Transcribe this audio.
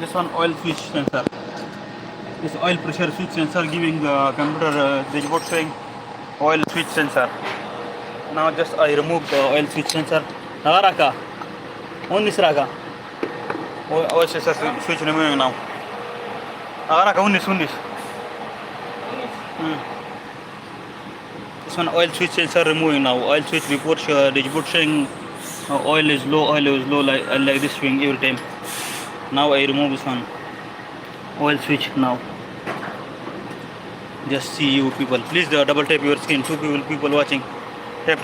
This one oil switch sensor. This oil pressure switch sensor giving the computer dashboard showing oil switch sensor. Now just I remove the oil switch sensor. Nagaraka. On this raka. Oil sensor switch removing now. Nagaraka on this. This one oil switch sensor removing now. Oil switch before dashboard showing oil is low, like this showing every time. Now I remove this one oil switch now. Just see you people. Please double tap your screen. Two people watching. Tap.